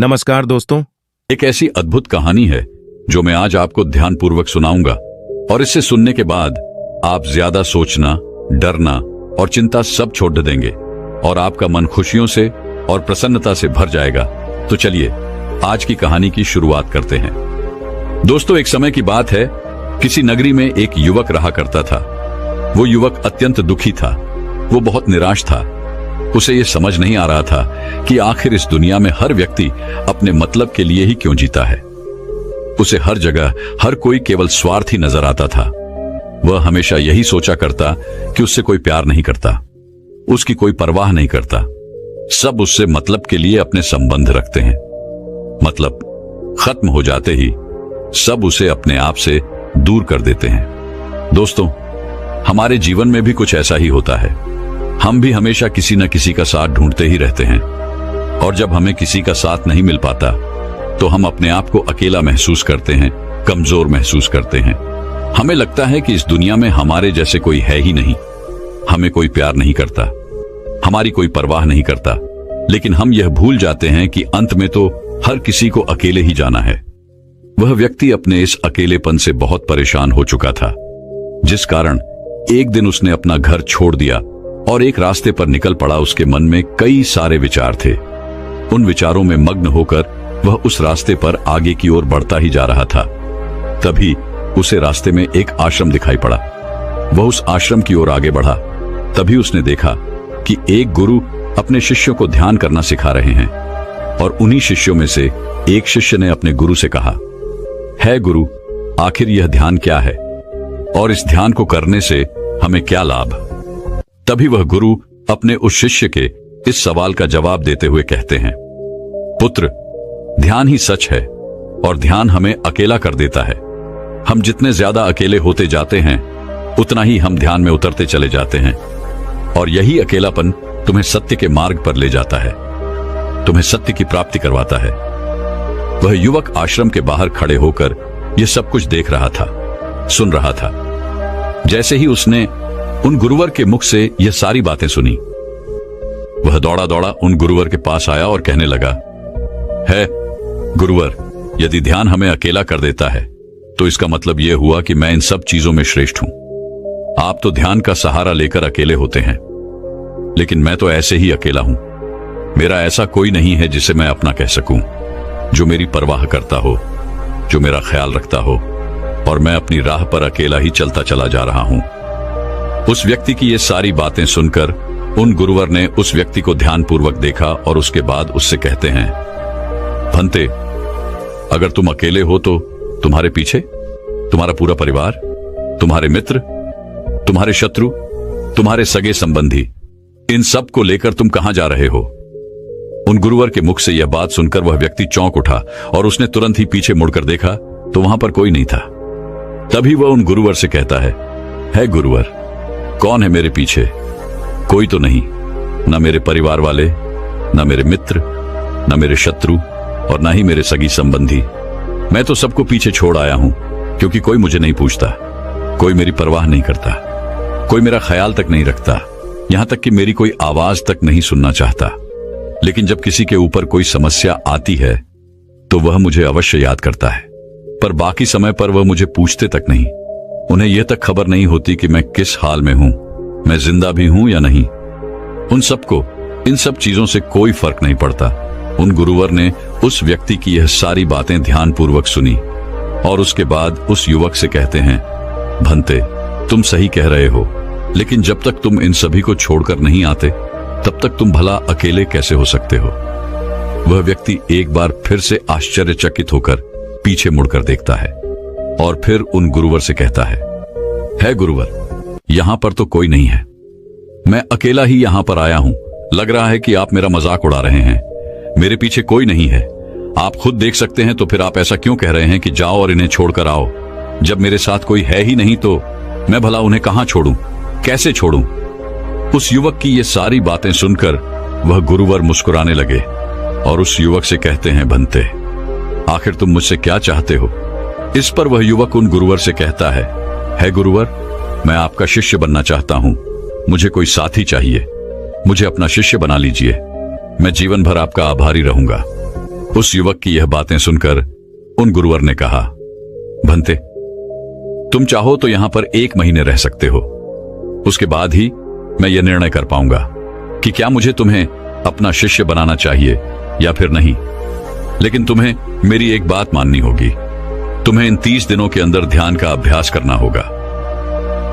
नमस्कार दोस्तों। एक ऐसी अद्भुत कहानी है जो मैं आज आपको ध्यानपूर्वक सुनाऊंगा और इससे सुनने के बाद आप ज्यादा सोचना, डरना और चिंता सब छोड़ देंगे और आपका मन खुशियों से और प्रसन्नता से भर जाएगा। तो चलिए आज की कहानी की शुरुआत करते हैं। दोस्तों, एक समय की बात है, किसी नगरी में एक युवक रहा करता था। वो युवक अत्यंत दुखी था। वो बहुत निराश था। उसे ये समझ नहीं आ रहा था कि आखिर इस दुनिया में हर व्यक्ति अपने मतलब के लिए ही क्यों जीता है। उसे हर जगह हर कोई केवल स्वार्थी नजर आता था। वह हमेशा यही सोचा करता कि उससे कोई प्यार नहीं करता, उसकी कोई परवाह नहीं करता। सब उससे मतलब के लिए अपने संबंध रखते हैं। मतलब खत्म हो जाते ही सब उसे अपने आप से दूर कर देते हैं। दोस्तों, हमारे जीवन में भी कुछ ऐसा ही होता है। हम भी हमेशा किसी न किसी का साथ ढूंढते ही रहते हैं और जब हमें किसी का साथ नहीं मिल पाता तो हम अपने आप को अकेला महसूस करते हैं, कमजोर महसूस करते हैं। हमें लगता है कि इस दुनिया में हमारे जैसे कोई है ही नहीं। हमें कोई प्यार नहीं करता, हमारी कोई परवाह नहीं करता। लेकिन हम यह भूल जाते हैं कि अंत में तो हर किसी को अकेले ही जाना है। वह व्यक्ति अपने इस अकेलेपन से बहुत परेशान हो चुका था, जिस कारण एक दिन उसने अपना घर छोड़ दिया और एक रास्ते पर निकल पड़ा। उसके मन में कई सारे विचार थे। उन विचारों में मग्न होकर वह उस रास्ते पर आगे की ओर बढ़ता ही जा रहा था। तभी उसे रास्ते में एक आश्रम दिखाई पड़ा। वह उस आश्रम की ओर आगे बढ़ा। तभी उसने देखा कि एक गुरु अपने शिष्यों को ध्यान करना सिखा रहे हैं और उन्हीं शिष्यों में से एक शिष्य ने अपने गुरु से कहा, है गुरु, आखिर यह ध्यान क्या है और इस ध्यान को करने से हमें क्या लाभ? तभी वह गुरु अपने उस शिष्य के इस सवाल का जवाब देते हुए कहते हैं, पुत्र, ध्यान ही सच है और ध्यान हमें अकेला कर देता है। हम जितने ज्यादा अकेले होते जाते हैं उतना ही हम ध्यान में उतरते चले जाते हैं और यही अकेलापन तुम्हें सत्य के मार्ग पर ले जाता है, तुम्हें सत्य की प्राप्ति करवाता है। वह युवक आश्रम के बाहर खड़े होकर यह सब कुछ देख रहा था, सुन रहा था। जैसे ही उसने उन गुरुवर के मुख से यह सारी बातें सुनी, वह दौड़ा दौड़ा उन गुरुवर के पास आया और कहने लगा, है गुरुवर, यदि ध्यान हमें अकेला कर देता है तो इसका मतलब यह हुआ कि मैं इन सब चीजों में श्रेष्ठ हूं। आप तो ध्यान का सहारा लेकर अकेले होते हैं, लेकिन मैं तो ऐसे ही अकेला हूं। मेरा ऐसा कोई नहीं है जिसे मैं अपना कह सकूं, जो मेरी परवाह करता हो, जो मेरा ख्याल रखता हो, और मैं अपनी राह पर अकेला ही चलता चला जा रहा हूं। उस व्यक्ति की ये सारी बातें सुनकर उन गुरुवर ने उस व्यक्ति को ध्यानपूर्वक देखा और उसके बाद उससे कहते हैं, भंते, अगर तुम अकेले हो तो तुम्हारे पीछे तुम्हारा पूरा परिवार, तुम्हारे मित्र, तुम्हारे शत्रु, तुम्हारे सगे संबंधी, इन सब को लेकर तुम कहां जा रहे हो? उन गुरुवर के मुख से यह बात सुनकर वह व्यक्ति चौंक उठा और उसने तुरंत ही पीछे मुड़कर देखा तो वहां पर कोई नहीं था। तभी वह उन गुरुवर से कहता है गुरुवर, कौन है मेरे पीछे? कोई तो नहीं, न मेरे परिवार वाले, न मेरे मित्र, न मेरे शत्रु और न ही मेरे सगी संबंधी। मैं तो सबको पीछे छोड़ आया हूं क्योंकि कोई मुझे नहीं पूछता, कोई मेरी परवाह नहीं करता, कोई मेरा ख्याल तक नहीं रखता, यहां तक कि मेरी कोई आवाज तक नहीं सुनना चाहता। लेकिन जब किसी के ऊपर कोई समस्या आती है तो वह मुझे अवश्य याद करता है, पर बाकी समय पर वह मुझे पूछते तक नहीं। उन्हें यह तक खबर नहीं होती कि मैं किस हाल में हूं, मैं जिंदा भी हूं या नहीं। उन सबको इन सब चीजों से कोई फर्क नहीं पड़ता। उन गुरुवर ने उस व्यक्ति की यह सारी बातें ध्यानपूर्वक सुनी और उसके बाद उस युवक से कहते हैं, भंते, तुम सही कह रहे हो, लेकिन जब तक तुम इन सभी को छोड़कर नहीं आते तब तक तुम भला अकेले कैसे हो सकते हो? वह व्यक्ति एक बार फिर से आश्चर्यचकित होकर पीछे मुड़कर देखता है और फिर उन गुरुवर से कहता है गुरुवर, यहां पर तो कोई नहीं है, मैं अकेला ही यहां पर आया हूं। लग रहा है कि आप मेरा मजाक उड़ा रहे हैं। मेरे पीछे कोई नहीं है, आप खुद देख सकते हैं, तो फिर आप ऐसा क्यों कह रहे हैं कि जाओ और इन्हें छोड़कर आओ? जब मेरे साथ कोई है ही नहीं तो मैं भला उन्हें कहां छोड़ूं, कैसे छोड़ूं? उस युवक की ये सारी बातें सुनकर वह गुरुवर मुस्कुराने लगे और उस युवक से कहते हैं, भंते, आखिर तुम मुझसे क्या चाहते हो? इस पर वह युवक उन गुरुवर से कहता है गुरुवर, मैं आपका शिष्य बनना चाहता हूं, मुझे कोई साथी चाहिए, मुझे अपना शिष्य बना लीजिए, मैं जीवन भर आपका आभारी रहूंगा। उस युवक की यह बातें सुनकर उन गुरुवर ने कहा, भंते, तुम चाहो तो यहां पर 1 महीने रह सकते हो। उसके बाद ही मैं यह निर्णय कर पाऊंगा कि क्या मुझे तुम्हें अपना शिष्य बनाना चाहिए या फिर नहीं। लेकिन तुम्हें मेरी एक बात माननी होगी। तुम्हें इन 30 दिनों के अंदर ध्यान का अभ्यास करना होगा।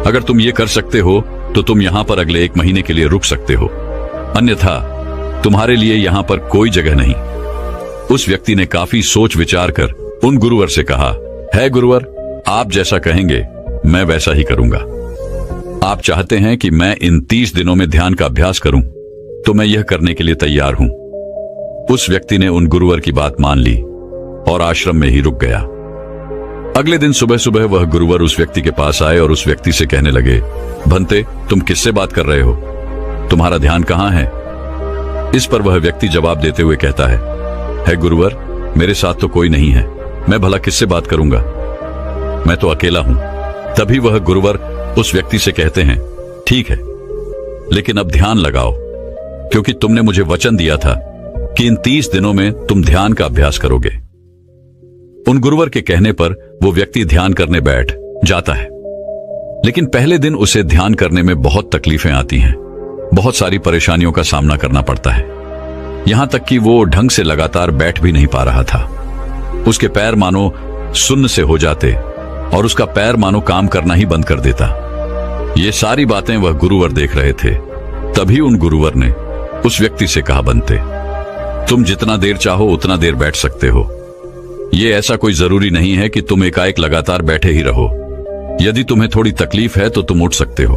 अगर तुम ये कर सकते हो तो तुम यहां पर अगले 1 महीने के लिए रुक सकते हो, अन्यथा तुम्हारे लिए यहां पर कोई जगह नहीं। उस व्यक्ति ने काफी सोच विचार कर उन गुरुवर से कहा, है गुरुवर, आप जैसा कहेंगे मैं वैसा ही करूंगा। आप चाहते हैं कि मैं इन 30 दिनों में ध्यान का अभ्यास करूं, तो मैं यह करने के लिए तैयार हूं। उस व्यक्ति ने उन गुरुवर की बात मान ली और आश्रम में ही रुक गया। अगले दिन सुबह सुबह वह गुरुवर उस व्यक्ति के पास आए और उस व्यक्ति से कहने लगे, भंते, तुम किससे बात कर रहे हो? तुम्हारा ध्यान कहां है? इस पर वह व्यक्ति जवाब देते हुए कहता है गुरुवर, मेरे साथ तो कोई नहीं है, मैं भला किससे बात करूंगा, मैं तो अकेला हूं। तभी वह गुरुवर उस व्यक्ति से कहते हैं, ठीक है, लेकिन अब ध्यान लगाओ, क्योंकि तुमने मुझे वचन दिया था कि इन 30 दिनों में तुम ध्यान का अभ्यास करोगे। उन गुरुवर के कहने पर वो व्यक्ति ध्यान करने बैठ जाता है। लेकिन पहले दिन उसे ध्यान करने में बहुत तकलीफें आती हैं, बहुत सारी परेशानियों का सामना करना पड़ता है। यहां तक कि वो ढंग से लगातार बैठ भी नहीं पा रहा था। उसके पैर मानो सुन्न से हो जाते और उसका पैर मानो काम करना ही बंद कर देता। ये सारी बातें वह गुरुवर देख रहे थे। तभी उन गुरुवर ने उस व्यक्ति से कहा, बनते, तुम जितना देर चाहो उतना देर बैठ सकते हो। ये ऐसा कोई जरूरी नहीं है कि तुम एकाएक लगातार बैठे ही रहो। यदि तुम्हें थोड़ी तकलीफ है तो तुम उठ सकते हो,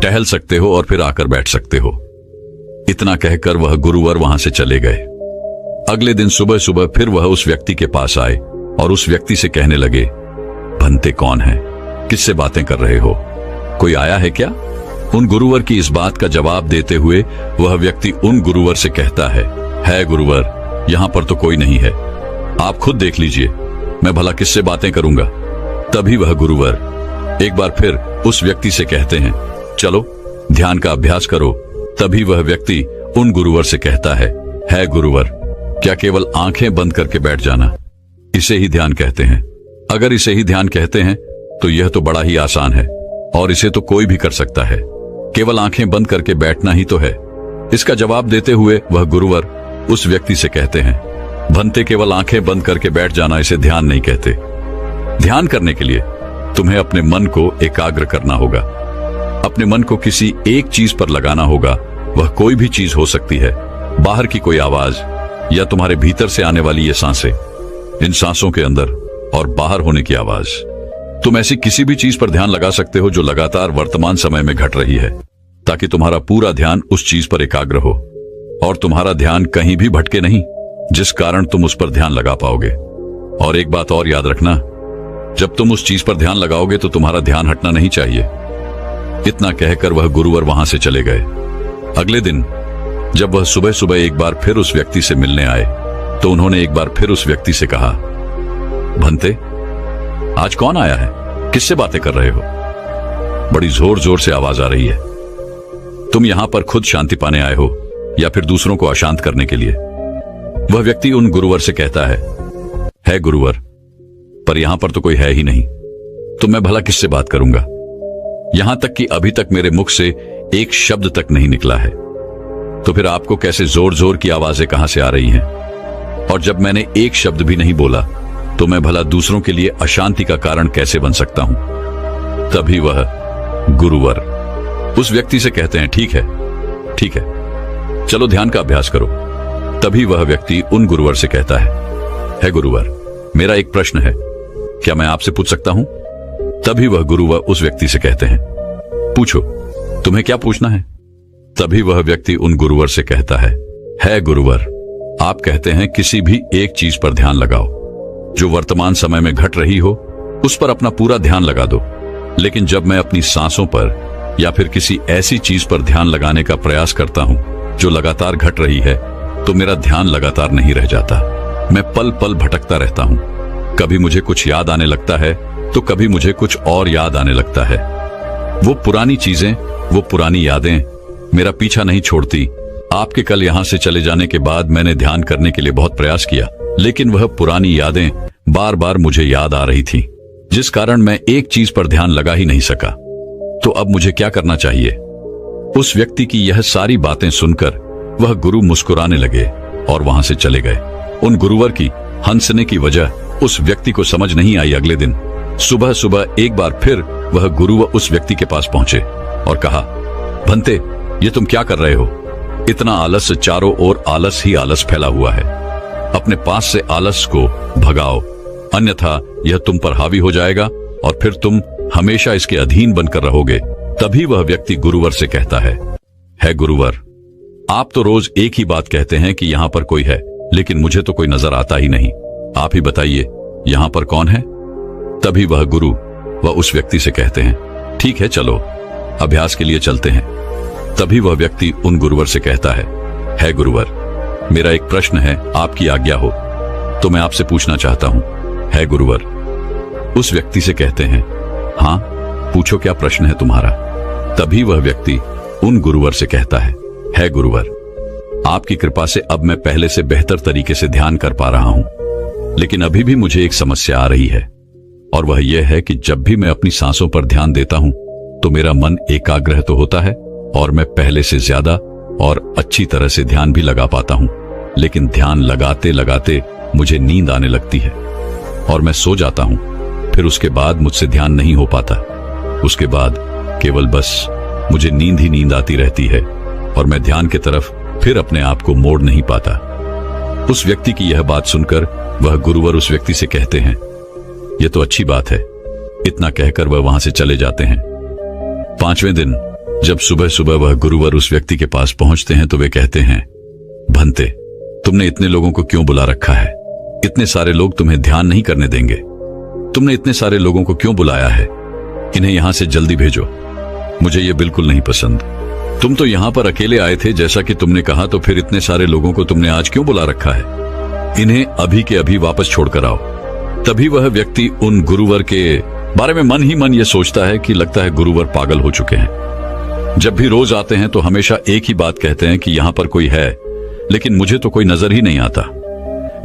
टहल सकते हो और फिर आकर बैठ सकते हो। इतना कहकर वह गुरुवर वहां से चले गए। अगले दिन सुबह सुबह फिर वह उस व्यक्ति के पास आए और उस व्यक्ति से कहने लगे, भंते कौन है? किससे बातें कर रहे हो? कोई आया है क्या? उन गुरुवर की इस बात का जवाब देते हुए वह व्यक्ति उन गुरुवर से कहता है गुरुवर, यहां पर तो कोई नहीं है, आप खुद देख लीजिए, मैं भला किससे बातें करूंगा। तभी वह गुरुवर एक बार फिर उस व्यक्ति से कहते हैं, चलो ध्यान का अभ्यास करो। तभी वह व्यक्ति उन गुरुवर से कहता है गुरुवर, क्या केवल आंखें बंद करके बैठ जाना, इसे ही ध्यान कहते हैं? अगर इसे ही ध्यान कहते हैं तो यह तो बड़ा ही आसान है और इसे तो कोई भी कर सकता है, केवल आंखें बंद करके बैठना ही तो है। इसका जवाब देते हुए वह गुरुवर उस व्यक्ति से कहते हैं, भंते, केवल आंखें बंद करके बैठ जाना इसे ध्यान नहीं कहते। ध्यान करने के लिए तुम्हें अपने मन को एकाग्र करना होगा, अपने मन को किसी एक चीज पर लगाना होगा। वह कोई भी चीज हो सकती है, बाहर की कोई आवाज या तुम्हारे भीतर से आने वाली ये सांसें, इन सांसों के अंदर और बाहर होने की आवाज। तुम ऐसी किसी भी चीज पर ध्यान लगा सकते हो जो लगातार वर्तमान समय में घट रही है, ताकि तुम्हारा पूरा ध्यान उस चीज पर एकाग्र हो और तुम्हारा ध्यान कहीं भी भटके नहीं, जिस कारण तुम उस पर ध्यान लगा पाओगे। और एक बात और याद रखना, जब तुम उस चीज पर ध्यान लगाओगे तो तुम्हारा ध्यान हटना नहीं चाहिए। इतना कहकर वह गुरुवर वहां से चले गए। अगले दिन जब वह सुबह सुबह एक बार फिर उस व्यक्ति से मिलने आए तो उन्होंने एक बार फिर उस व्यक्ति से कहा, भंते, आज कौन आया है? किससे बातें कर रहे हो? बड़ी जोर जोर से आवाज आ रही है। तुम यहां पर खुद शांति पाने आए हो या फिर दूसरों को अशांत करने के लिए? वह व्यक्ति उन गुरुवर से कहता है गुरुवर, पर यहां पर तो कोई है ही नहीं, तो मैं भला किससे बात करूंगा? यहां तक कि अभी तक मेरे मुख से एक शब्द तक नहीं निकला है, तो फिर आपको कैसे जोर जोर की आवाजें कहां से आ रही हैं? और जब मैंने एक शब्द भी नहीं बोला तो मैं भला दूसरों के लिए अशांति का कारण कैसे बन सकता हूं? तभी वह गुरुवर उस व्यक्ति से कहते हैं, ठीक है, चलो ध्यान का अभ्यास करो। तभी वह व्यक्ति उन गुरुवर से कहता है गुरुवर, मेरा एक प्रश्न है, क्या मैं आपसे पूछ सकता हूं? तभी वह गुरुवर उस व्यक्ति से कहते हैं, पूछो, तुम्हें क्या पूछना है? तभी वह व्यक्ति उन गुरुवर से कहता है गुरुवर, आप कहते हैं किसी भी एक चीज पर ध्यान लगाओ जो वर्तमान समय में घट रही हो, उस पर अपना पूरा ध्यान लगा दो। लेकिन जब मैं अपनी सांसों पर या फिर किसी ऐसी चीज पर ध्यान लगाने का प्रयास करता हूं जो लगातार घट रही है, तो मेरा ध्यान लगातार नहीं रह जाता। मैं पल पल भटकता रहता हूं। कभी मुझे कुछ याद आने लगता है तो कभी मुझे कुछ और याद आने लगता है। वो पुरानी चीजें, वो पुरानी यादें मेरा पीछा नहीं छोड़ती। आपके कल यहां से चले जाने के बाद मैंने ध्यान करने के लिए बहुत प्रयास किया, लेकिन वह पुरानी यादें बार बार मुझे याद आ रही थी, जिस कारण मैं एक चीज पर ध्यान लगा ही नहीं सका। तो अब मुझे क्या करना चाहिए? उस व्यक्ति की यह सारी बातें सुनकर वह गुरु मुस्कुराने लगे और वहां से चले गए। उन गुरुवर की हंसने की वजह उस व्यक्ति को समझ नहीं आई। अगले दिन सुबह सुबह एक बार फिर वह गुरु उस व्यक्ति के पास पहुंचे और कहा, भंते, ये तुम क्या कर रहे हो? इतना आलस, चारों ओर आलस ही आलस फैला हुआ है। अपने पास से आलस को भगाओ, अन्यथा यह तुम पर हावी हो जाएगा और फिर तुम हमेशा इसके अधीन बनकर रहोगे। तभी वह व्यक्ति गुरुवर से कहता है गुरुवर, आप तो रोज एक ही बात कहते हैं कि यहां पर कोई है, लेकिन मुझे तो कोई नजर आता ही नहीं। आप ही बताइए, यहां पर कौन है? तभी वह गुरु वह उस व्यक्ति से कहते हैं, ठीक है, चलो अभ्यास के लिए चलते हैं। तभी वह व्यक्ति उन गुरुवर से कहता है गुरुवर, मेरा एक प्रश्न है, आपकी आज्ञा हो तो मैं आपसे पूछना चाहता हूं। है गुरुवर। उस व्यक्ति से कहते हैं, हाँ पूछो, क्या प्रश्न है तुम्हारा? तभी वह व्यक्ति उन गुरुवर से कहता है गुरुवर, आपकी कृपा से अब मैं पहले से बेहतर तरीके से ध्यान कर पा रहा हूं, लेकिन अभी भी मुझे एक समस्या आ रही है, और वह यह है कि जब भी मैं अपनी सांसों पर ध्यान देता हूं तो मेरा मन एकाग्र तो होता है और मैं पहले से ज्यादा और अच्छी तरह से ध्यान भी लगा पाता हूं, लेकिन ध्यान लगाते लगाते मुझे नींद आने लगती है और मैं सो जाता हूं। फिर उसके बाद मुझसे ध्यान नहीं हो पाता। उसके बाद केवल बस मुझे नींद ही नींद आती रहती है और मैं ध्यान की तरफ फिर अपने आप को मोड़ नहीं पाता। उस व्यक्ति की यह बात सुनकर वह गुरुवर उस व्यक्ति से कहते हैं, यह तो अच्छी बात है। इतना कहकर वह वहां से चले जाते हैं। 5वें दिन जब सुबह सुबह वह गुरुवर उस व्यक्ति के पास पहुंचते हैं तो वे कहते हैं, भंते, तुमने इतने लोगों को क्यों बुला रखा है? इतने सारे लोग तुम्हें ध्यान नहीं करने देंगे। तुमने इतने सारे लोगों को क्यों बुलाया है? इन्हें यहां से जल्दी भेजो। मुझे ये बिल्कुल नहीं पसंद। तुम तो यहां पर अकेले आए थे जैसा कि तुमने कहा, तो फिर इतने सारे लोगों को तुमने आज क्यों बुला रखा है? इन्हें अभी के अभी वापस छोड़कर आओ। तभी वह व्यक्ति उन गुरुवर के बारे में मन ही मन ये सोचता है कि लगता है गुरुवर पागल हो चुके हैं। जब भी रोज आते हैं तो हमेशा एक ही बात कहते हैं कि यहां पर कोई है, लेकिन मुझे तो कोई नजर ही नहीं आता।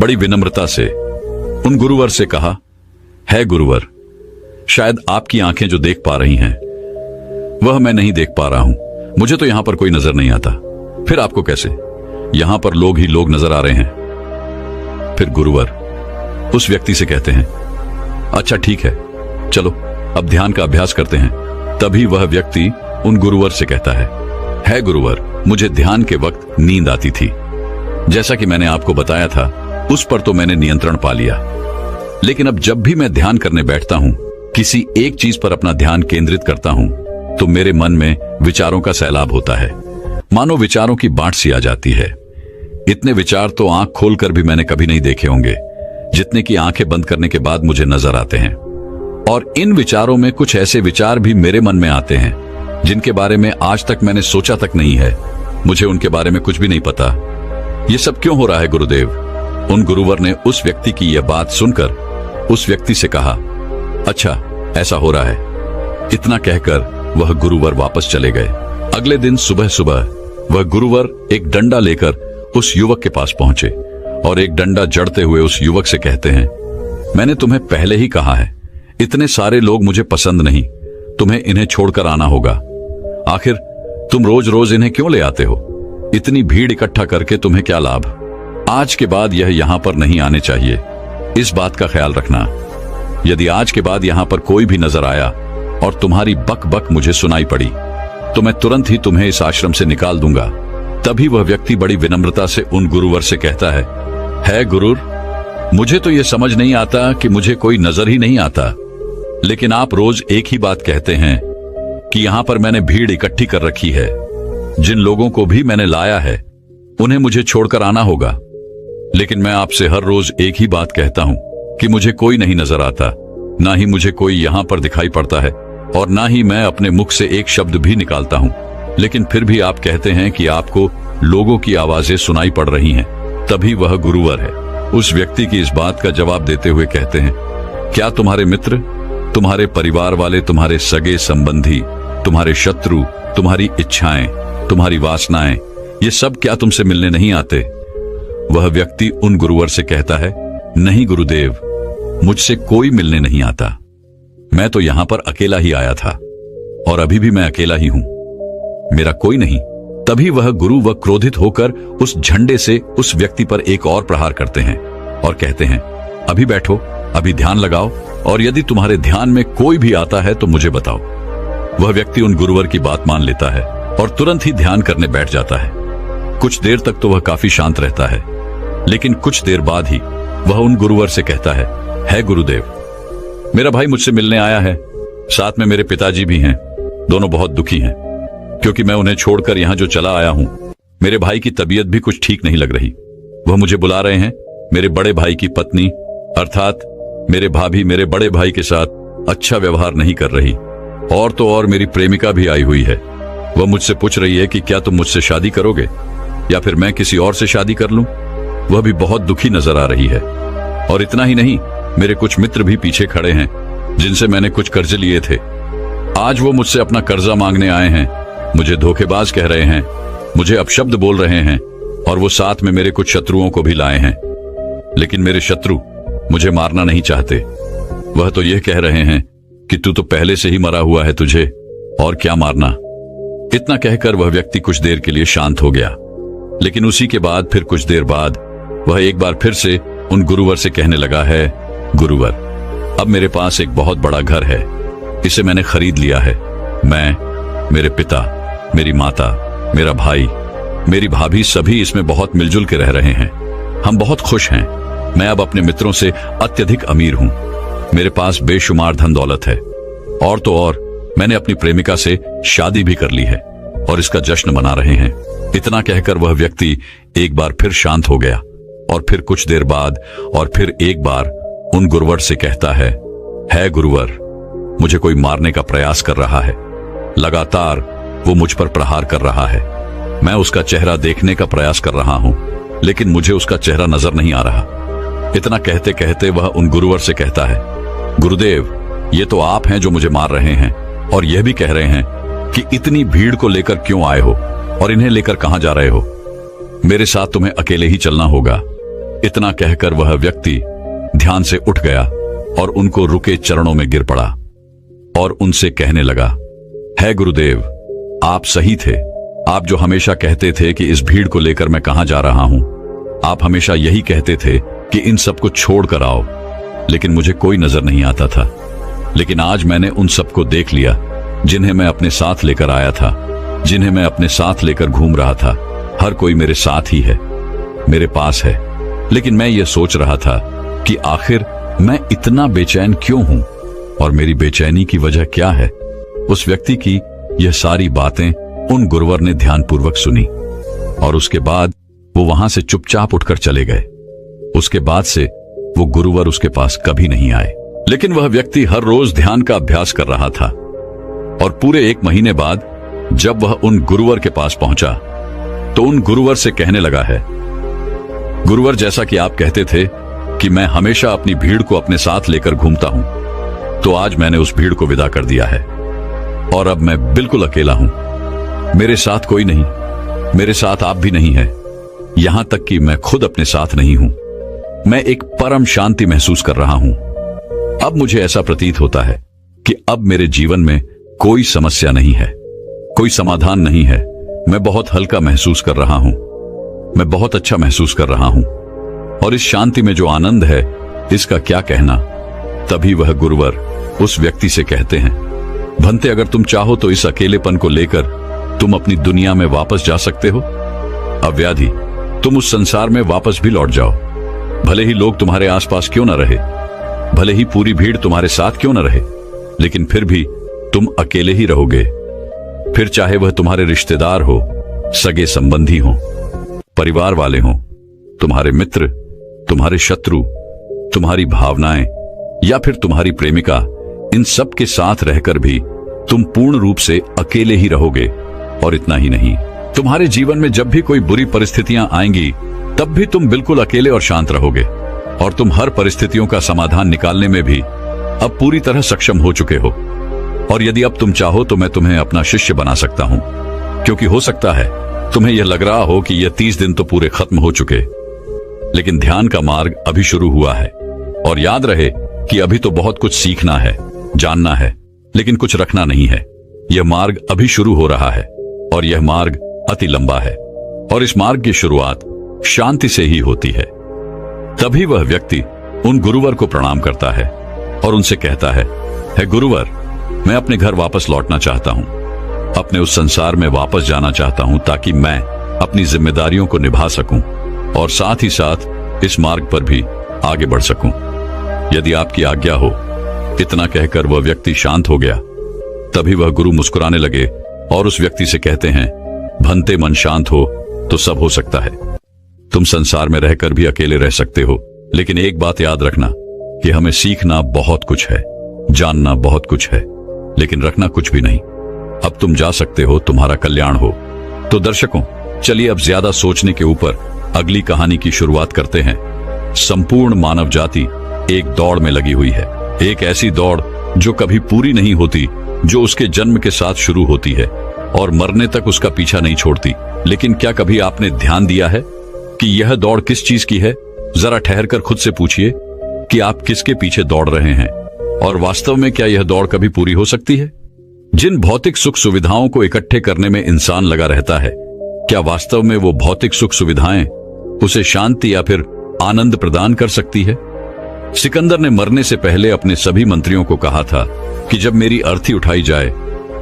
बड़ी विनम्रता से उन गुरुवर से कहा, है गुरुवर, शायद आपकी आंखें जो देख पा रही हैं वह मैं नहीं देख पा रहा हूं। मुझे तो यहां पर कोई नजर नहीं आता। फिर आपको कैसे? यहां पर लोग ही लोग नजर आ रहे हैं। फिर गुरुवर उस व्यक्ति से कहते हैं, अच्छा ठीक है, चलो अब ध्यान का अभ्यास करते हैं। तभी वह व्यक्ति उन गुरुवर से कहता है गुरुवर, मुझे ध्यान के वक्त नींद आती थी। जैसा कि मैंने आपको बताया था, उस पर तो मैंने नियंत्रण पा लिया, लेकिन अब जब भी मैं ध्यान करने बैठता हूं, किसी एक चीज पर अपना ध्यान केंद्रित करता हूं, तो मेरे मन में विचारों का सैलाब होता है। मानो विचारों की बाढ़ सी आ जाती है। इतने विचार तो आंख खोलकर भी मैंने कभी नहीं देखे होंगे, जितने की आंखें बंद करने के बाद मुझे नजर आते हैं। और इन विचारों में कुछ ऐसे विचार भी मेरे मन में आते हैं जिनके बारे में आज तक मैंने सोचा तक नहीं है। मुझे उनके बारे में कुछ भी नहीं पता। ये सब क्यों हो रहा है गुरुदेव? उन गुरुवर ने उस व्यक्ति की यह बात सुनकर उस व्यक्ति से कहा, अच्छा ऐसा हो रहा है। इतना कहकर वह गुरुवर वापस चले गए। अगले दिन सुबह सुबह वह गुरुवर एक डंडा लेकर उस युवक के पास पहुंचे और एक डंडा जड़ते हुए उस युवक से कहते हैं, मैंने तुम्हें पहले ही कहा है, इतने सारे लोग मुझे पसंद नहीं, तुम्हें इन्हें छोड़कर आना होगा। आखिर तुम रोज रोज इन्हें क्यों ले आते हो? इतनी भीड़ इकट्ठा करके तुम्हें क्या लाभ? आज के बाद यह यहां पर नहीं आने चाहिए। इस बात का ख्याल रखना। यदि आज के बाद यहां पर कोई भी नजर आया और तुम्हारी बक बक मुझे सुनाई पड़ी, तो मैं तुरंत ही तुम्हें इस आश्रम से निकाल दूंगा। तभी वह व्यक्ति बड़ी विनम्रता से उन गुरुवर से कहता है गुरुर, मुझे तो यह समझ नहीं आता कि मुझे कोई नजर ही नहीं आता, लेकिन आप रोज एक ही बात कहते हैं कि यहां पर मैंने भीड़ इकट्ठी कर रखी है। जिन लोगों को भी मैंने लाया है उन्हें मुझे छोड़कर आना होगा, लेकिन मैं आपसे हर रोज एक ही बात कहता हूं कि मुझे कोई नहीं नजर आता, ना ही मुझे कोई यहां पर दिखाई पड़ता है और ना ही मैं अपने मुख से एक शब्द भी निकालता हूं, लेकिन फिर भी आप कहते हैं कि आपको लोगों की आवाजें सुनाई पड़ रही हैं। तभी वह गुरुवर है उस व्यक्ति की इस बात का जवाब देते हुए कहते हैं, क्या तुम्हारे मित्र, तुम्हारे परिवार वाले, तुम्हारे सगे संबंधी, तुम्हारे शत्रु, तुम्हारी इच्छाएं, तुम्हारी वासनाएं, ये सब क्या तुमसे मिलने नहीं आते? वह व्यक्ति उन गुरुवर से कहता है, नहीं गुरुदेव, मुझसे कोई मिलने नहीं आता। मैं तो यहां पर अकेला ही आया था और अभी भी मैं अकेला ही हूं, मेरा कोई नहीं। तभी वह गुरु व क्रोधित होकर उस झंडे से उस व्यक्ति पर एक और प्रहार करते हैं और कहते हैं, अभी बैठो, अभी ध्यान लगाओ, और यदि तुम्हारे ध्यान में कोई भी आता है तो मुझे बताओ। वह व्यक्ति उन गुरुवर की बात मान लेता है और तुरंत ही ध्यान करने बैठ जाता है। कुछ देर तक तो वह काफी शांत रहता है, लेकिन कुछ देर बाद ही वह उन गुरुवर से कहता है गुरुदेव, मेरा भाई मुझसे मिलने आया है, साथ में मेरे पिताजी भी हैं। दोनों बहुत दुखी हैं क्योंकि मैं उन्हें छोड़कर यहां जो चला आया हूं। मेरे भाई की तबीयत भी कुछ ठीक नहीं लग रही। वह मुझे बुला रहे हैं। मेरे बड़े भाई की पत्नी अर्थात मेरे भाभी मेरे बड़े भाई के साथ अच्छा व्यवहार नहीं कर रही, और तो और मेरी प्रेमिका भी आई हुई है। वह मुझसे पूछ रही है कि क्या तुम मुझसे शादी करोगे या फिर मैं किसी और से शादी कर लूं। वह भी बहुत दुखी नजर आ रही है। और इतना ही नहीं, मेरे कुछ मित्र भी पीछे खड़े हैं जिनसे मैंने कुछ कर्ज लिए थे। आज वो मुझसे अपना कर्जा मांगने आए हैं, मुझे धोखेबाज कह रहे हैं, मुझे अपशब्द बोल रहे हैं, और वो साथ में मेरे कुछ शत्रुओं को भी लाए हैं। लेकिन मेरे शत्रु मुझे मारना नहीं चाहते। वह तो यह कह रहे हैं कि तू तो पहले से ही मरा हुआ है, तुझे और क्या मारना। इतना कहकर वह व्यक्ति कुछ देर के लिए शांत हो गया, लेकिन उसी के बाद फिर कुछ देर बाद वह एक बार फिर से उन गुरुवर से कहने लगा है, गुरुवर, अब मेरे पास एक बहुत बड़ा घर है, इसे मैंने खरीद लिया है। मैं, मेरे पिता, मेरी माता, मेरा भाई, मेरी भाभी सभी इसमें बहुत मिलजुल के रह रहे हैं। हम बहुत खुश हैं। मैं अब अपने मित्रों से अत्यधिक अमीर हूं। मेरे पास बेशुमार धन दौलत है, और तो और मैंने अपनी प्रेमिका से शादी भी कर ली है और इसका जश्न मना रहे हैं। इतना कहकर वह व्यक्ति एक बार फिर शांत हो गया और फिर कुछ देर बाद और फिर एक बार उन गुरुवर से कहता है गुरुवर, मुझे कोई मारने का प्रयास कर रहा है। लगातार वो मुझ पर प्रहार कर रहा है। मैं उसका चेहरा देखने का प्रयास कर रहा हूं, लेकिन मुझे उसका चेहरा नजर नहीं आ रहा। इतना कहते कहते वह उन गुरुवर से कहता है, गुरुदेव, ये तो आप हैं जो मुझे मार रहे हैं और यह भी कह रहे हैं कि इतनी भीड़ को लेकर क्यों आए हो और इन्हें लेकर कहां जा रहे हो। मेरे साथ तुम्हें अकेले ही चलना होगा। इतना कहकर वह व्यक्ति ध्यान से उठ गया और उनको रुके चरणों में गिर पड़ा और उनसे कहने लगा, है गुरुदेव, आप सही थे। आप जो हमेशा कहते थे कि इस भीड़ को लेकर मैं कहां जा रहा हूं, आप हमेशा यही कहते थे कि इन सबको छोड़कर आओ, लेकिन मुझे कोई नजर नहीं आता था। लेकिन आज मैंने उन सबको देख लिया जिन्हें मैं अपने साथ लेकर आया था, जिन्हें मैं अपने साथ लेकर घूम रहा था। हर कोई मेरे साथ ही है, मेरे पास है। लेकिन मैं ये सोच रहा था कि आखिर मैं इतना बेचैन क्यों हूं और मेरी बेचैनी की वजह क्या है। उस व्यक्ति की यह सारी बातें उन गुरुवर ने ध्यानपूर्वक सुनी और उसके बाद वो वहां से चुपचाप उठकर चले गए। उसके बाद से वो गुरुवर उसके पास कभी नहीं आए। लेकिन वह व्यक्ति हर रोज ध्यान का अभ्यास कर रहा था और पूरे 1 महीने बाद जब वह उन गुरुवर के पास पहुंचा तो उन गुरुवर से कहने लगा है, गुरुवर, जैसा कि आप कहते थे कि मैं हमेशा अपनी भीड़ को अपने साथ लेकर घूमता हूं, तो आज मैंने उस भीड़ को विदा कर दिया है और अब मैं बिल्कुल अकेला हूं। मेरे साथ कोई नहीं, मेरे साथ आप भी नहीं है, यहां तक कि मैं खुद अपने साथ नहीं हूं। मैं एक परम शांति महसूस कर रहा हूं। अब मुझे ऐसा प्रतीत होता है कि अब मेरे जीवन में कोई समस्या नहीं है, कोई समाधान नहीं है। मैं बहुत हल्का महसूस कर रहा हूं, मैं बहुत अच्छा महसूस कर रहा हूं, और इस शांति में जो आनंद है इसका क्या कहना। तभी वह गुरुवर उस व्यक्ति से कहते हैं, भंते, अगर तुम चाहो तो इस अकेलेपन को लेकर तुम अपनी दुनिया में वापस जा सकते हो। अव्याधि, तुम उस संसार में वापस भी लौट जाओ। भले ही लोग तुम्हारे आसपास क्यों न रहे, भले ही पूरी भीड़ तुम्हारे साथ क्यों न रहे, लेकिन फिर भी तुम अकेले ही रहोगे। फिर चाहे वह तुम्हारे रिश्तेदार हो, सगे संबंधी हो, परिवार वाले हो, तुम्हारे मित्र, तुम्हारे शत्रु, तुम्हारी भावनाएं या फिर तुम्हारी प्रेमिका, इन सब के साथ रहकर भी तुम पूर्ण रूप से अकेले ही रहोगे। और इतना ही नहीं, तुम्हारे जीवन में जब भी कोई बुरी परिस्थितियां आएंगी तब भी तुम बिल्कुल अकेले और शांत रहोगे और तुम हर परिस्थितियों का समाधान निकालने में भी अब पूरी तरह सक्षम हो चुके हो। और यदि अब तुम चाहो तो मैं तुम्हें अपना शिष्य बना सकता हूं, क्योंकि हो सकता है तुम्हें यह लग रहा हो कि यह 30 दिन तो पूरे खत्म हो चुके, लेकिन ध्यान का मार्ग अभी शुरू हुआ है। और याद रहे कि अभी तो बहुत कुछ सीखना है, जानना है, लेकिन कुछ रखना नहीं है। यह मार्ग अभी शुरू हो रहा है और यह मार्ग अति लंबा है और इस मार्ग की शुरुआत शांति से ही होती है। तभी वह व्यक्ति उन गुरुवर को प्रणाम करता है और उनसे कहता है गुरुवर, मैं अपने घर वापस लौटना चाहता हूं, अपने उस संसार में वापस जाना चाहता हूं ताकि मैं अपनी जिम्मेदारियों को निभा सकूं और साथ ही साथ इस मार्ग पर भी आगे बढ़ सकूं। यदि आपकी आज्ञा हो। इतना कहकर वह व्यक्ति शांत हो गया। तभी वह गुरु मुस्कुराने लगे और उस व्यक्ति से कहते हैं, भंते मन शांत हो तो सब हो सकता है। तुम संसार में रहकर भी अकेले रह सकते हो, लेकिन एक बात याद रखना कि हमें सीखना बहुत कुछ है, जानना बहुत कुछ है, लेकिन रखना कुछ भी नहीं। अब तुम जा सकते हो, तुम्हारा कल्याण हो। तो दर्शकों, चलिए अब ज्यादा सोचने के ऊपर अगली कहानी की शुरुआत करते हैं। संपूर्ण मानव जाति एक दौड़ में लगी हुई है, एक ऐसी दौड़ जो कभी पूरी नहीं होती, जो उसके जन्म के साथ शुरू होती है और मरने तक उसका पीछा नहीं छोड़ती। लेकिन क्या कभी आपने ध्यान दिया है कि यह दौड़ किस चीज की है? जरा ठहरकर खुद से पूछिए कि आप किसके पीछे दौड़ रहे हैं और वास्तव में क्या यह दौड़ कभी पूरी हो सकती है? जिन भौतिक सुख सुविधाओं को इकट्ठे करने में इंसान लगा रहता है, क्या वास्तव में वो भौतिक सुख सुविधाएं उसे शांति या फिर आनंद प्रदान कर सकती है? सिकंदर ने मरने से पहले अपने सभी मंत्रियों को कहा था कि जब मेरी अर्थी उठाई जाए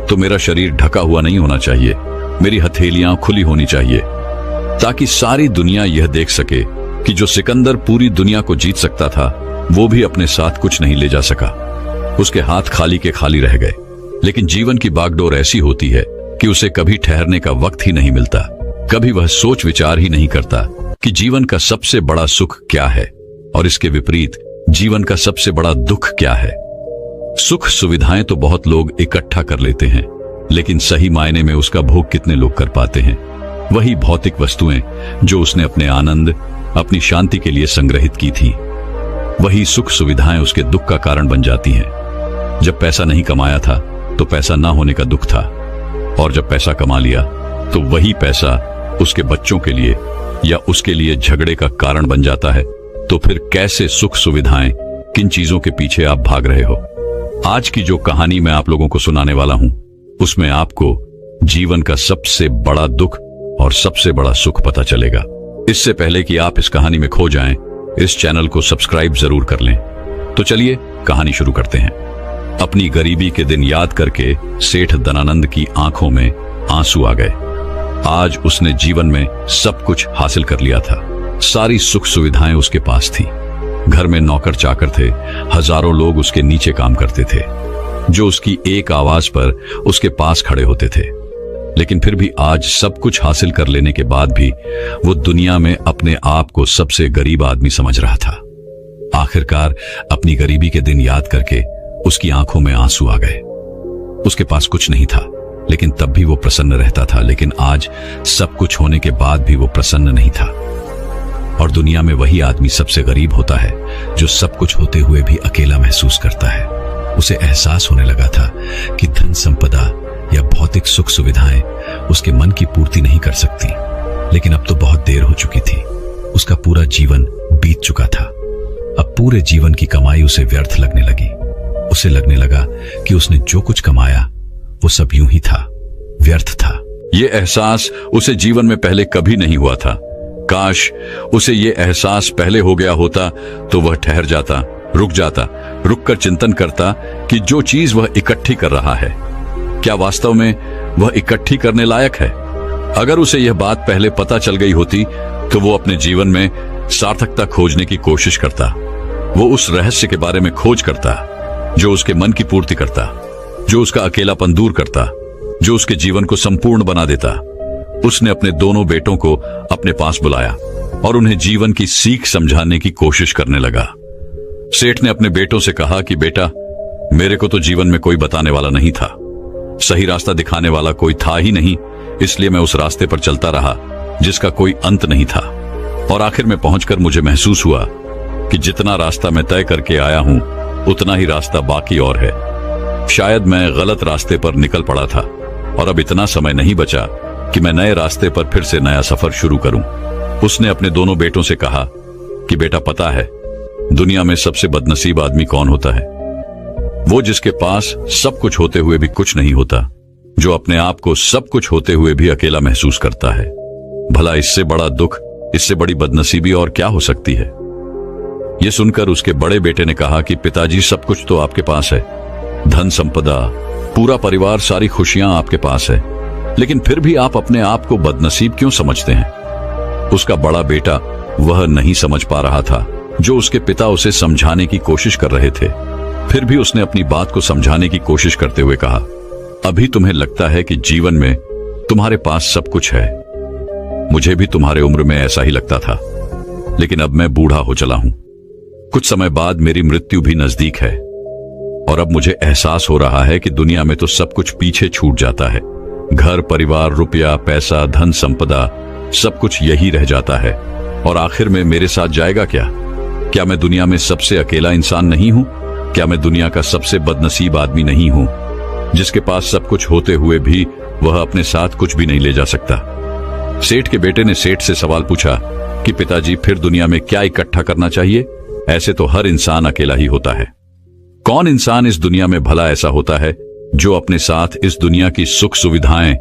तो मेरा शरीर ढका हुआ नहीं होना चाहिए, मेरी हथेलियां खुली होनी चाहिए, ताकि सारी दुनिया यह देख सके कि जो सिकंदर पूरी दुनिया को जीत सकता था, वो भी अपने साथ कुछ नहीं ले जा सका। उसके हाथ खाली के खाली रह गए। लेकिन जीवन की बागडोर ऐसी होती है कि उसे कभी ठहरने का वक्त ही नहीं मिलता। कभी वह सोच विचार ही नहीं करता कि जीवन का सबसे बड़ा सुख क्या है और इसके विपरीत जीवन का सबसे बड़ा दुख क्या है। सुख सुविधाएं तो बहुत लोग इकट्ठा कर लेते हैं, लेकिन सही मायने में उसका भोग कितने लोग कर पाते हैं? वही भौतिक वस्तुएं जो उसने अपने आनंद, अपनी शांति के लिए संग्रहित की थी, वही सुख सुविधाएं उसके दुख का कारण बन जाती हैं। जब पैसा नहीं कमाया था तो पैसा ना होने का दुख था, और जब पैसा कमा लिया तो वही पैसा उसके बच्चों के लिए या उसके लिए झगड़े का कारण बन जाता है। तो फिर कैसे सुख सुविधाएं, किन चीजों के पीछे आप भाग रहे हो? आज की जो कहानी मैं आप लोगों को सुनाने वाला हूं, उसमें आपको जीवन का सबसे बड़ा दुख और सबसे बड़ा सुख पता चलेगा। इससे पहले कि आप इस कहानी में खो जाएं, इस चैनल को सब्सक्राइब जरूर कर लें। तो चलिए कहानी शुरू करते हैं। अपनी गरीबी के दिन याद करके सेठ धनानंद की आंखों में आंसू आ गए। आज उसने जीवन में सब कुछ हासिल कर लिया था। सारी सुख सुविधाएं उसके पास थी। घर में नौकर चाकर थे, हजारों लोग उसके नीचे काम करते थे, जो उसकी एक आवाज पर उसके पास खड़े होते थे। लेकिन फिर भी आज सब कुछ हासिल कर लेने के बाद भी वो दुनिया में अपने आप को सबसे गरीब आदमी समझ रहा था। आखिरकार अपनी गरीबी के दिन याद करके उसकी आंखों में आंसू आ गए। उसके पास कुछ नहीं था, लेकिन तब भी वो प्रसन्न रहता था। लेकिन आज सब कुछ होने के बाद भी वो प्रसन्न नहीं था। और दुनिया में वही आदमी सबसे गरीब होता है जो सब कुछ होते हुए भी अकेला महसूस करता है। उसे एहसास होने लगा था कि धन संपदा या भौतिक सुख सुविधाएं उसके मन की पूर्ति नहीं कर सकती। लेकिन अब तो बहुत देर हो चुकी थी। उसका पूरा जीवन बीत चुका था। अब पूरे जीवन की कमाई उसे व्यर्थ लगने लगी। उसे लगने लगा कि उसने जो कुछ कमाया वो सब यूं ही था, व्यर्थ था। ये एहसास उसे जीवन में पहले कभी नहीं हुआ था। काश उसे ये एहसास पहले हो गया होता तो वह ठहर जाता, रुक जाता, रुककर चिंतन करता कि जो चीज वह इकट्ठी कर रहा है, क्या वास्तव में वह इकट्ठी करने लायक है? अगर उसे यह बात पहले पता चल गई होती तो वो अपने जीवन में सार्थकता खोजने की कोशिश करता। वो उस रहस्य के बारे में खोज करता जो उसके मन की पूर्ति करता, जो उसका अकेलापन दूर करता, जो उसके जीवन को संपूर्ण बना देता। उसने अपने दोनों बेटों को अपने पास बुलाया और उन्हें जीवन की सीख समझाने की कोशिश करने लगा। सेठ ने अपने बेटों से कहा कि बेटा, मेरे को तो जीवन में कोई बताने वाला नहीं था, सही रास्ता दिखाने वाला कोई था ही नहीं, इसलिए मैं उस रास्ते पर चलता रहा जिसका कोई अंत नहीं था। और आखिर में पहुंचकर मुझे महसूस हुआ कि जितना रास्ता मैं तय करके आया हूं उतना ही रास्ता बाकी और है। शायद मैं गलत रास्ते पर निकल पड़ा था और अब इतना समय नहीं बचा कि मैं नए रास्ते पर फिर से नया सफर शुरू करूं। उसने अपने दोनों बेटों से कहा कि बेटा पता है दुनिया में सबसे बदनसीब आदमी कौन होता है? वो जिसके पास सब कुछ होते हुए भी कुछ नहीं होता, जो अपने आप को सब कुछ होते हुए भी अकेला महसूस करता है। भला इससे बड़ा दुख, इससे बड़ी बदनसीबी और क्या हो सकती है? यह सुनकर उसके बड़े बेटे ने कहा कि पिताजी सब कुछ तो आपके पास है, धन संपदा, पूरा परिवार, सारी खुशियां आपके पास है, लेकिन फिर भी आप अपने आप को बदनसीब क्यों समझते हैं? उसका बड़ा बेटा वह नहीं समझ पा रहा था जो उसके पिता उसे समझाने की कोशिश कर रहे थे। फिर भी उसने अपनी बात को समझाने की कोशिश करते हुए कहा, अभी तुम्हें लगता है कि जीवन में तुम्हारे पास सब कुछ है। मुझे भी तुम्हारे उम्र में ऐसा ही लगता था, लेकिन अब मैं बूढ़ा हो चला हूं। कुछ समय बाद मेरी मृत्यु भी नजदीक है और अब मुझे एहसास हो रहा है कि दुनिया में तो सब कुछ पीछे छूट जाता है। घर, परिवार, रुपया, पैसा, धन संपदा, सब कुछ यही रह जाता है और आखिर में मेरे साथ जाएगा क्या? क्या मैं दुनिया में सबसे अकेला इंसान नहीं हूं? क्या मैं दुनिया का सबसे बदनसीब आदमी नहीं हूं, जिसके पास सब कुछ होते हुए भी वह अपने साथ कुछ भी नहीं ले जा सकता? सेठ के बेटे ने सेठ से सवाल पूछा कि पिताजी फिर दुनिया में क्या इकट्ठा करना चाहिए? ऐसे तो हर इंसान अकेला ही होता है। कौन इंसान इस दुनिया में भला ऐसा होता है जो अपने साथ इस दुनिया की सुख सुविधाएं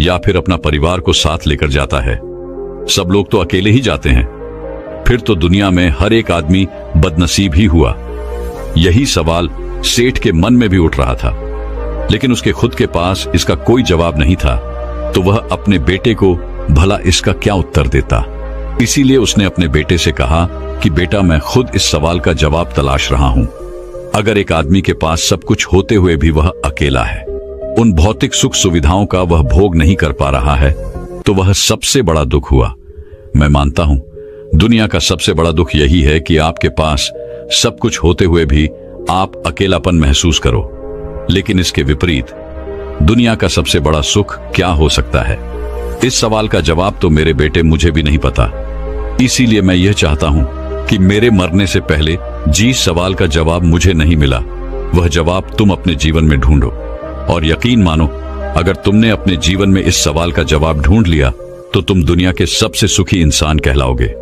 या फिर अपना परिवार को साथ लेकर जाता है? सब लोग तो अकेले ही जाते हैं। फिर तो दुनिया में हर एक आदमी बदनसीब ही हुआ। यही सवाल सेठ के मन में भी उठ रहा था, लेकिन उसके खुद के पास इसका कोई जवाब नहीं था, तो वह अपने बेटे को भला इसका क्या उत्तर देता। इसीलिए उसने अपने बेटे से कहा कि बेटा, मैं खुद इस सवाल का जवाब तलाश रहा हूं। अगर एक आदमी के पास सब कुछ होते हुए भी वह अकेला है, उन भौतिक सुख सुविधाओं का वह भोग नहीं कर पा रहा है, तो वह सबसे बड़ा दुख हुआ। मैं मानता हूं दुनिया का सबसे बड़ा दुख यही है कि आपके पास सब कुछ होते हुए भी आप अकेलापन महसूस करो। लेकिन इसके विपरीत दुनिया का सबसे बड़ा सुख क्या हो सकता है? इस सवाल का जवाब तो मेरे बेटे मुझे भी नहीं पता। इसीलिए मैं यह चाहता हूं कि मेरे मरने से पहले जिस सवाल का जवाब मुझे नहीं मिला, वह जवाब तुम अपने जीवन में ढूंढो। और यकीन मानो, अगर तुमने अपने जीवन में इस सवाल का जवाब ढूंढ लिया तो तुम दुनिया के सबसे सुखी इंसान कहलाओगे।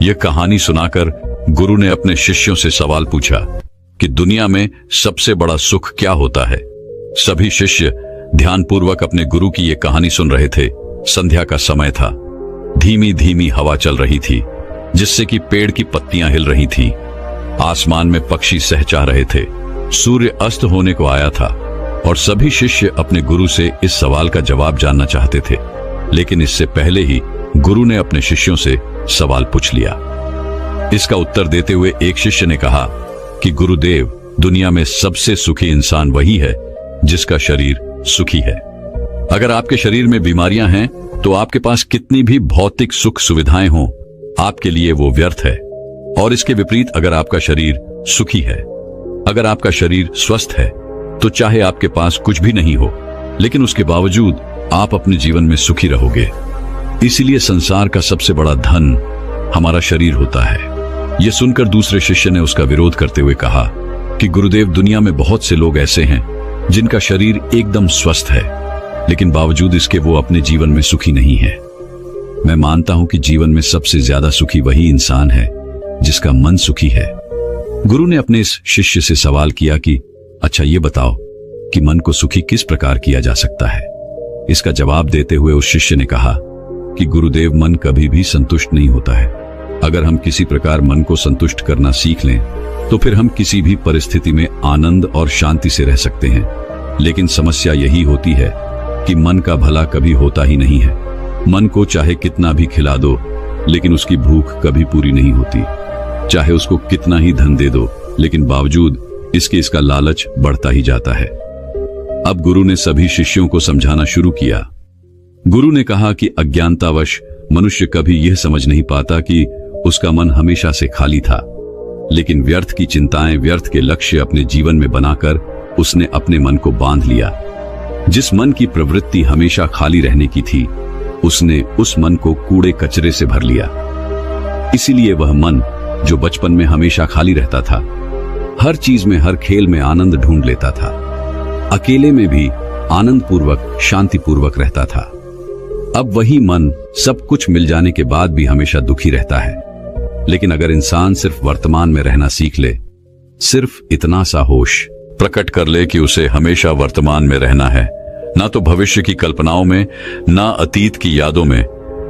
यह कहानी सुनाकर गुरु ने अपने शिष्यों से सवाल पूछा कि दुनिया में सबसे बड़ा सुख क्या होता है? सभी शिष्य ध्यानपूर्वक अपने गुरु की यह कहानी सुन रहे थे। संध्या का समय था। धीमी धीमी हवा चल रही थी, जिससे कि पेड़ की पत्तियां हिल रही थी। आसमान में पक्षी सहचा रहे थे। सूर्य अस्त होने को आया था और सभी शिष्य अपने गुरु से इस सवाल का जवाब जानना चाहते थे। लेकिन इससे पहले ही गुरु ने अपने शिष्यों से सवाल पूछ लिया। इसका उत्तर देते हुए एक शिष्य ने कहा कि गुरुदेव, दुनिया में सबसे सुखी इंसान वही है जिसका शरीर सुखी है। अगर आपके शरीर में बीमारियां हैं तो आपके पास कितनी भी भौतिक सुख सुविधाएं हों, आपके लिए वो व्यर्थ है। और इसके विपरीत अगर आपका शरीर सुखी है, अगर आपका शरीर स्वस्थ है, तो चाहे आपके पास कुछ भी नहीं हो, लेकिन उसके बावजूद आप अपने जीवन में सुखी रहोगे। इसीलिए संसार का सबसे बड़ा धन हमारा शरीर होता है। यह सुनकर दूसरे शिष्य ने उसका विरोध करते हुए कहा कि गुरुदेव, दुनिया में बहुत से लोग ऐसे हैं जिनका शरीर एकदम स्वस्थ है, लेकिन बावजूद इसके वो अपने जीवन में सुखी नहीं है। मैं मानता हूं कि जीवन में सबसे ज्यादा सुखी वही इंसान है जिसका मन सुखी है। गुरु ने अपने इस शिष्य से सवाल किया कि अच्छा ये बताओ कि मन को सुखी किस प्रकार किया जा सकता है। इसका जवाब देते हुए उस शिष्य ने कहा कि गुरुदेव, मन कभी भी संतुष्ट नहीं होता है। अगर हम किसी प्रकार मन को संतुष्ट करना सीख लें तो फिर हम किसी भी परिस्थिति में आनंद और शांति से रह सकते हैं। लेकिन समस्या यही होती है कि मन का भला कभी होता ही नहीं है। मन को चाहे कितना भी खिला दो, लेकिन उसकी भूख कभी पूरी नहीं होती। चाहे उसको कितना ही धन दे दो, लेकिन बावजूद इसका लालच बढ़ता ही जाता है। अब गुरु ने सभी शिष्यों को समझाना शुरू किया। गुरु ने कहा कि अज्ञानतावश मनुष्य कभी यह समझ नहीं पाता कि उसका मन हमेशा से खाली था, लेकिन व्यर्थ की चिंताएं, व्यर्थ के लक्ष्य अपने जीवन में बनाकर उसने अपने मन को बांध लिया। जिस मन की प्रवृत्ति हमेशा खाली रहने की थी, उसने उस मन को कूड़े कचरे से भर लिया। इसीलिए वह मन जो बचपन में हमेशा खाली रहता था, हर चीज में, हर खेल में आनंद ढूंढ लेता था, अकेले में भी आनंद पूर्वक, शांति पूर्वक रहता था, अब वही मन सब कुछ मिल जाने के बाद भी हमेशा दुखी रहता है। लेकिन अगर इंसान सिर्फ वर्तमान में रहना सीख ले, सिर्फ इतना सा होश प्रकट कर ले कि उसे हमेशा वर्तमान में रहना है, ना तो भविष्य की कल्पनाओं में, ना अतीत की यादों में,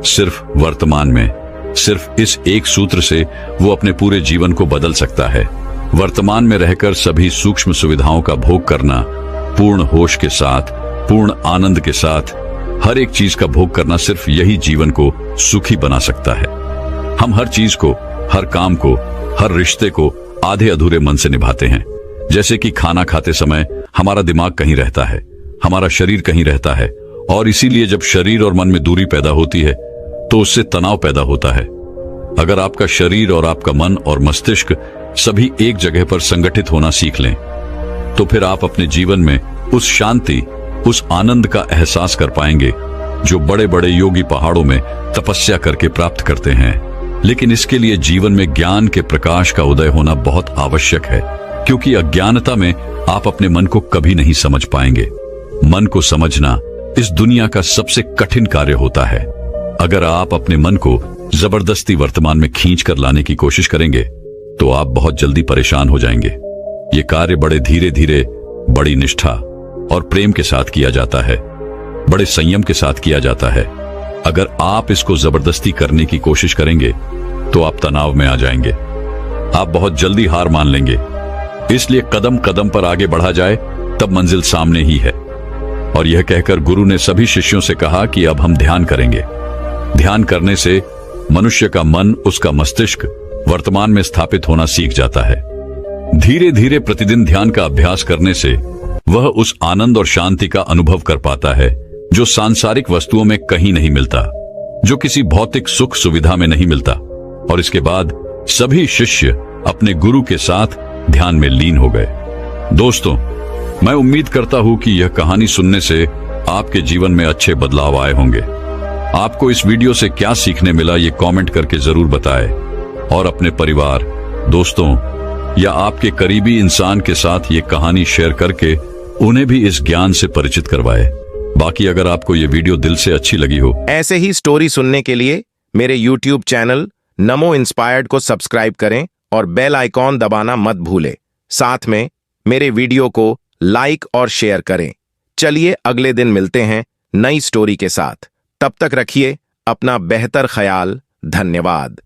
सिर्फ वर्तमान में, सिर्फ इस एक सूत्र से वो अपने पूरे जीवन को बदल सकता है। वर्तमान में रहकर सभी सूक्ष्म सुविधाओं का भोग करना, पूर्ण होश के साथ, पूर्ण आनंद के साथ हर एक चीज का भोग करना, सिर्फ यही जीवन को सुखी बना सकता है। हम हर चीज को, हर काम को, हर रिश्ते को आधे अधूरे मन से निभाते हैं। जैसे कि खाना खाते समय हमारा दिमाग कहीं रहता है, हमारा शरीर कहीं रहता है, और इसीलिए जब शरीर और मन में दूरी पैदा होती है तो उससे तनाव पैदा होता है। अगर आपका शरीर और आपका मन और मस्तिष्क सभी एक जगह पर संगठित होना सीख लें, तो फिर आप अपने जीवन में उस शांति, उस आनंद का एहसास कर पाएंगे जो बड़े बड़े योगी पहाड़ों में तपस्या करके प्राप्त करते हैं। लेकिन इसके लिए जीवन में ज्ञान के प्रकाश का उदय होना बहुत आवश्यक है, क्योंकि अज्ञानता में आप अपने मन को कभी नहीं समझ पाएंगे। मन को समझना इस दुनिया का सबसे कठिन कार्य होता है। अगर आप अपने मन को जबरदस्ती वर्तमान में खींच कर लाने की कोशिश करेंगे तो आप बहुत जल्दी परेशान हो जाएंगे। ये कार्य बड़े धीरे धीरे, बड़ी निष्ठा और प्रेम के साथ किया जाता है, बड़े संयम के साथ किया जाता है। अगर आप इसको जबरदस्ती करने की कोशिश करेंगे तो आप तनाव में आ जाएंगे, आप बहुत जल्दी हार मान लेंगे। इसलिए कदम कदम पर आगे बढ़ा जाए तब मंजिल सामने ही है। और यह कहकर गुरु ने सभी शिष्यों से कहा कि अब हम ध्यान करेंगे। ध्यान करने से मनुष्य का मन, उसका मस्तिष्क वर्तमान में स्थापित होना सीख जाता है। धीरे धीरे प्रतिदिन ध्यान का अभ्यास करने से वह उस आनंद और शांति का अनुभव कर पाता है जो सांसारिक वस्तुओं में कहीं नहीं मिलता, जो किसी भौतिक सुख सुविधा में नहीं मिलता। और इसके बाद सभी शिष्य अपने गुरु के साथ ध्यान में लीन हो गए। दोस्तों, मैं उम्मीद करता हूं कि यह कहानी सुनने से आपके जीवन में अच्छे बदलाव आए होंगे। आपको इस वीडियो से क्या सीखने मिला, ये कमेंट करके जरूर बताएं, और अपने परिवार, दोस्तों या आपके करीबी इंसान के साथ ये कहानी शेयर करके उन्हें भी इस ज्ञान से परिचित करवाएं। बाकी अगर आपको ये वीडियो दिल से अच्छी लगी हो, ऐसे ही स्टोरी सुनने के लिए मेरे YouTube चैनल नमो इंस्पायर्ड को सब्सक्राइब करें और बेल आइकॉन दबाना मत भूलें। साथ में मेरे वीडियो को लाइक और शेयर करें। चलिए अगले दिन मिलते हैं नई स्टोरी के साथ। तब तक रखिए अपना बेहतर ख्याल। धन्यवाद।